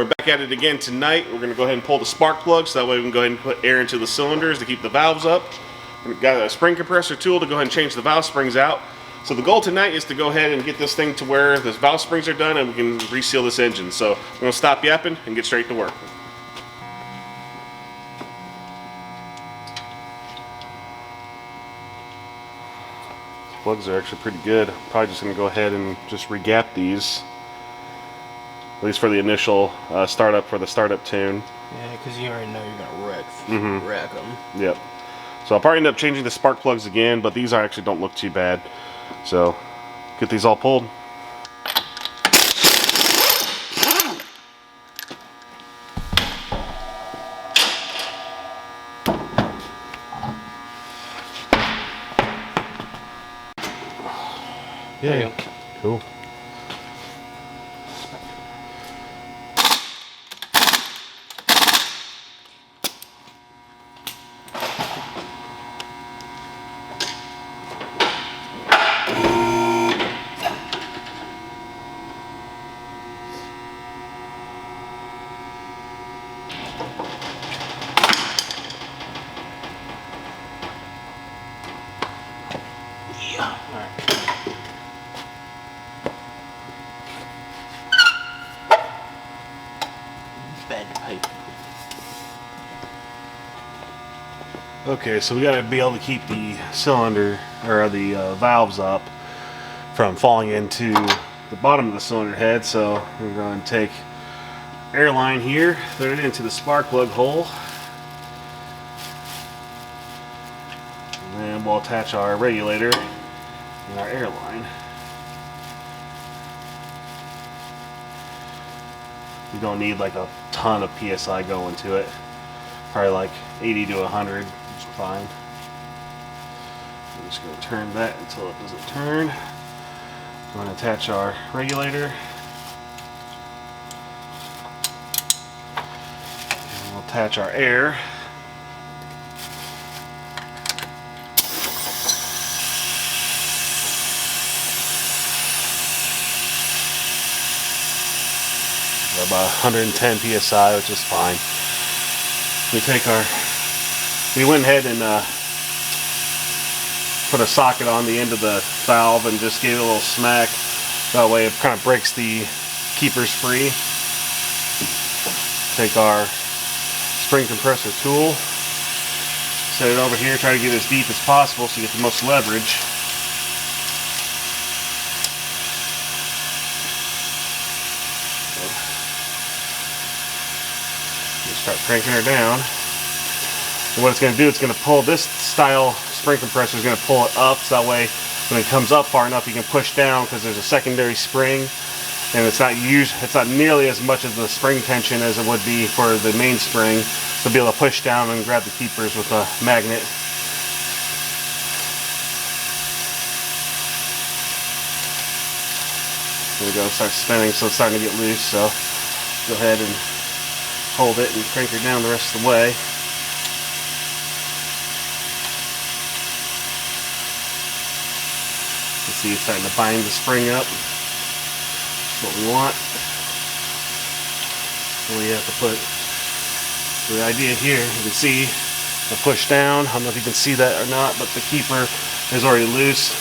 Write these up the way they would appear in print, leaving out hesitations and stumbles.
we're back at it again tonight. We're going to go ahead and pull the spark plug so that way we can go ahead and put air into the cylinders to keep the valves up. We've got a spring compressor tool to go ahead and change the valve springs out. So the goal tonight is to go ahead and get this thing to where the valve springs are done and we can reseal this engine. So I'm going to stop yapping and get straight to work. Plugs are actually pretty good. I'm probably just going to go ahead and just re-gap these, at least for the initial startup for the startup tune. Yeah, because you already know you're going to wreck them. Yep. So I'll probably end up changing the spark plugs again, but these actually don't look too bad. So get these all pulled. Yeah, cool. Yeah. All right. Okay, so we got to be able to keep the cylinder or the valves up from falling into the bottom of the cylinder head. So we're going to take air line here, thread it into the spark plug hole, and then we'll attach our regulator and our air line. You don't need like a ton of PSI going to it. Probably like 80 to 100 is fine. I'm just going to turn that until it doesn't turn. I'm going to attach our regulator. And we'll attach our air. About 110 PSI, which is fine. We went ahead and put a socket on the end of the valve and just gave it a little smack. That way it kind of breaks the keepers free. Take our spring compressor tool, set it over here, try to get as deep as possible so you get the most leverage. Start cranking her down. And what it's going to do, it's going to pull this style spring compressor is going to pull it up, so that way when it comes up far enough you can push down because there's a secondary spring, and it's not nearly as much of the spring tension as it would be for the main spring to be able to push down and grab the keepers with a magnet. There we go, start spinning, so it's starting to get loose. So go ahead and hold it and crank her down the rest of the way. You see it's starting to bind the spring up. That's what we want. So we have to put, so the idea here, you can see the push down. I don't know if you can see that or not, but the keeper is already loose.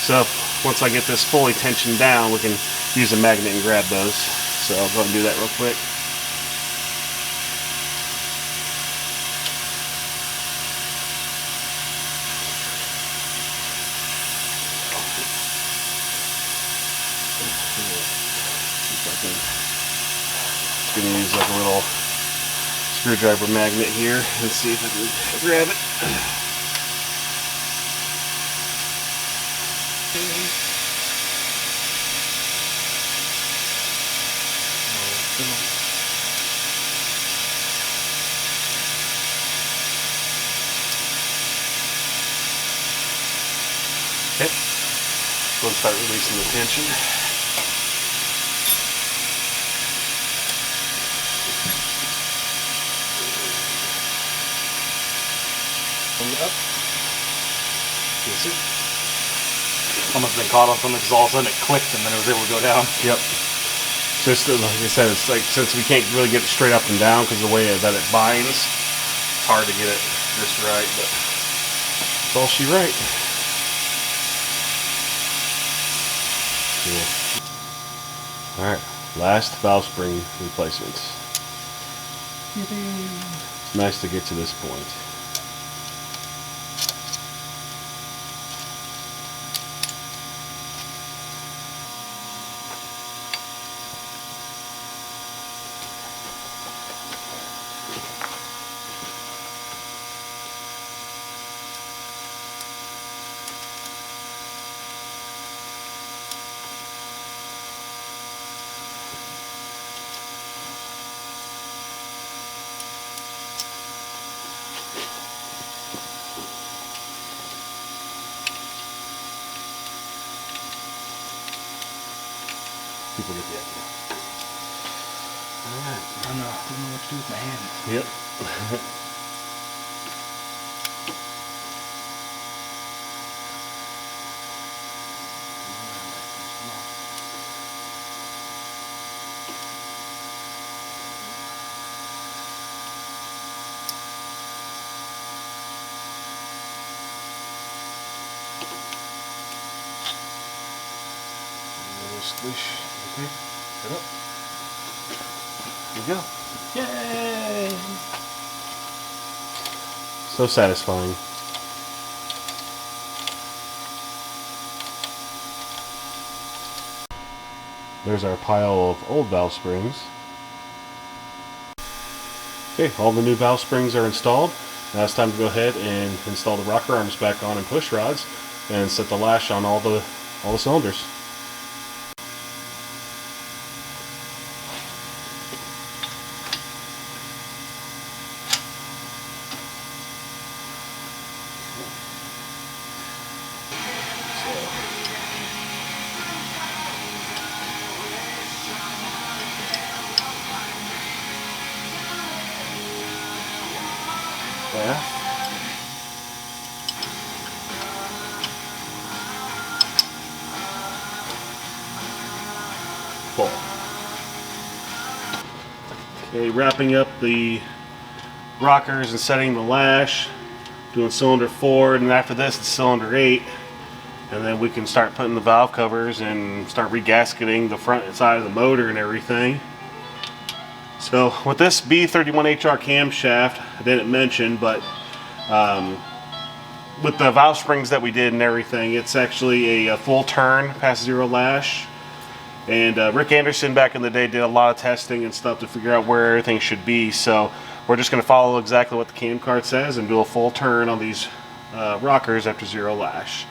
So once I get this fully tensioned down, we can use a magnet and grab those. So I'll go and do that real quick. I'm going to use like a little screwdriver magnet here and see if I can grab it. Okay, we'll start releasing the tension. Up. You see? Almost been caught on something because all of a sudden it clicked and then it was able to go down. Yep. Just like I said, it's like since we can't really get it straight up and down because of the way that it binds, it's hard to get it just right, but it's all she write. Cool. Alright, last valve spring replacement. It's nice to get to this point. People get the idea. Alright. I don't know what to do with my hand. Yep. Squish. Okay. Get up. There you go. Yay! So satisfying. There's our pile of old valve springs. Okay, all the new valve springs are installed. Now it's time to go ahead and install the rocker arms back on and push rods and set the lash on all the cylinders. Yeah. Full. Okay, wrapping up the rockers and setting the lash, doing cylinder 4, and after this it's cylinder 8, and then we can start putting the valve covers and start regasketing the front side of the motor and everything. So with this B31HR camshaft, I didn't mention, but with the valve springs that we did and everything, it's actually a full turn past zero lash. And Rick Anderson back in the day did a lot of testing and stuff to figure out where everything should be. So we're just going to follow exactly what the cam card says and do a full turn on these rockers after zero lash.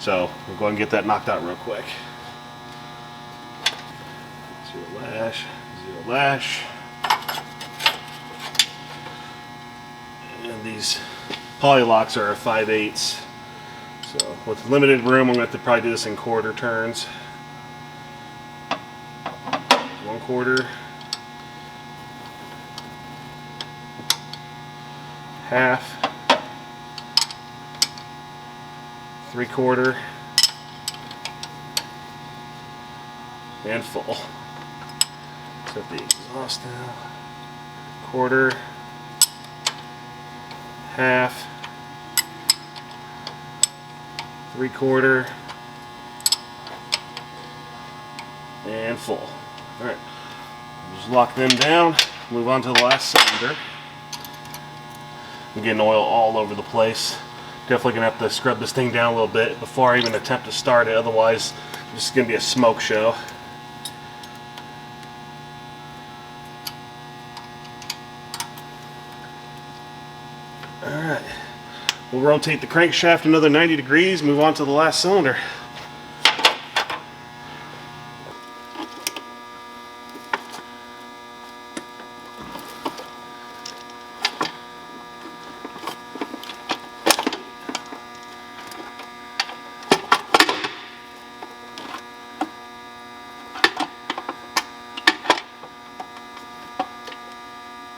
So we'll go and get that knocked out real quick. Zero lash, zero lash. And these poly locks are 5/8. So with limited room, I'm going to have to probably do this in quarter turns. 1/4, half, 3/4, and full. Set the exhaust now. 1/4, half, 3/4, and full. Alright, just lock them down, move on to the last cylinder. I'm getting oil all over the place. Definitely gonna have to scrub this thing down a little bit before I even attempt to start it, otherwise this is gonna be a smoke show. Alright, we'll rotate the crankshaft another 90 degrees, move on to the last cylinder.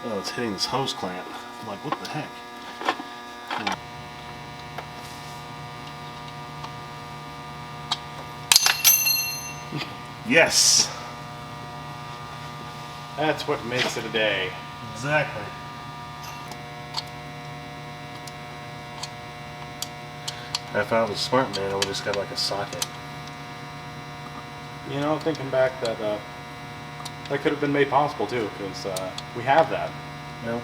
Oh, it's hitting this hose clamp. I'm like, what the heck? Yes! That's what makes it a day. Exactly. If I was a smart man, I would have just got like a socket. You know, thinking back, that that could have been made possible too, because we have that. No.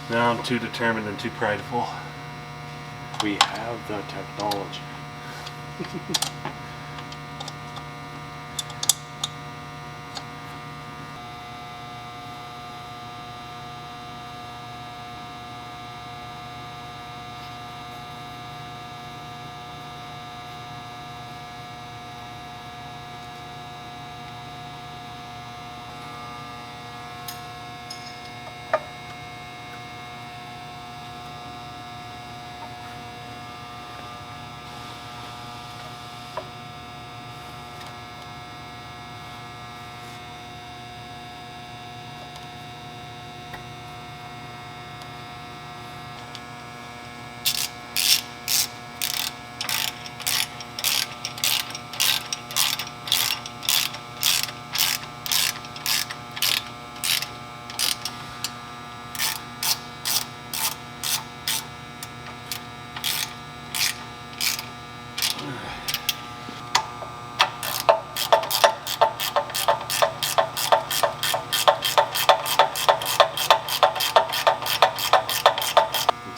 Now I'm too determined and too prideful. We have the technology.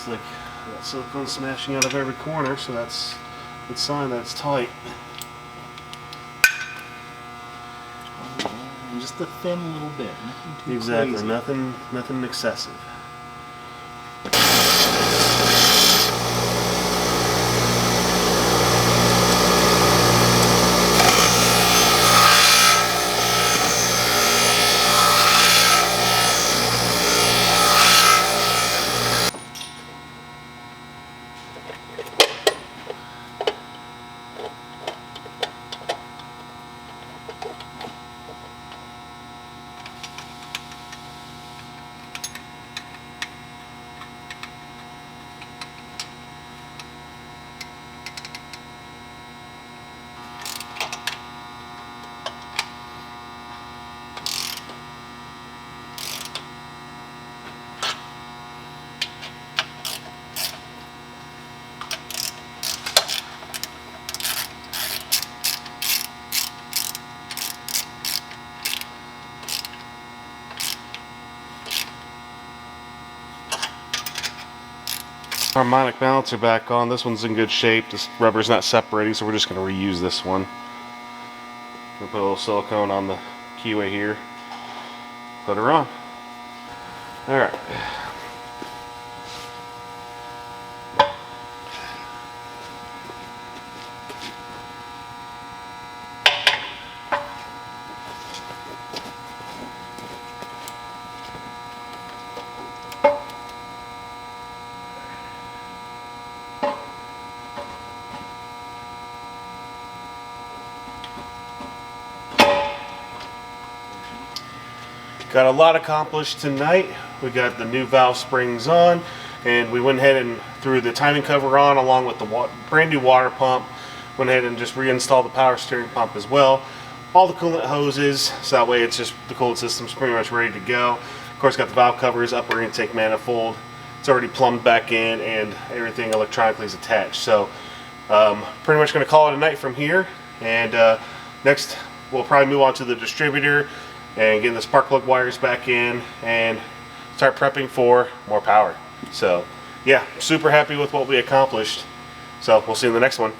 Like that silicone smashing out of every corner, so that's a good sign that it's tight. Just a thin little bit. Nothing too Exactly, crazy. nothing excessive. Harmonic balancer back on. This one's in good shape. This rubber's not separating, so we're just going to reuse this one. We'll put a little silicone on the keyway here. Put her on. Alright. Got a lot accomplished tonight. We got the new valve springs on, and we went ahead and threw the timing cover on along with the brand new water pump. Went ahead and just reinstalled the power steering pump as well. All the coolant hoses, so that way it's just the coolant system's pretty much ready to go. Of course, got the valve covers, upper intake manifold. It's already plumbed back in, and everything electronically is attached. So pretty much going to call it a night from here, and next we'll probably move on to the distributor and getting the spark plug wires back in and start prepping for more power. So yeah, super happy with what we accomplished. So we'll see you in the next one.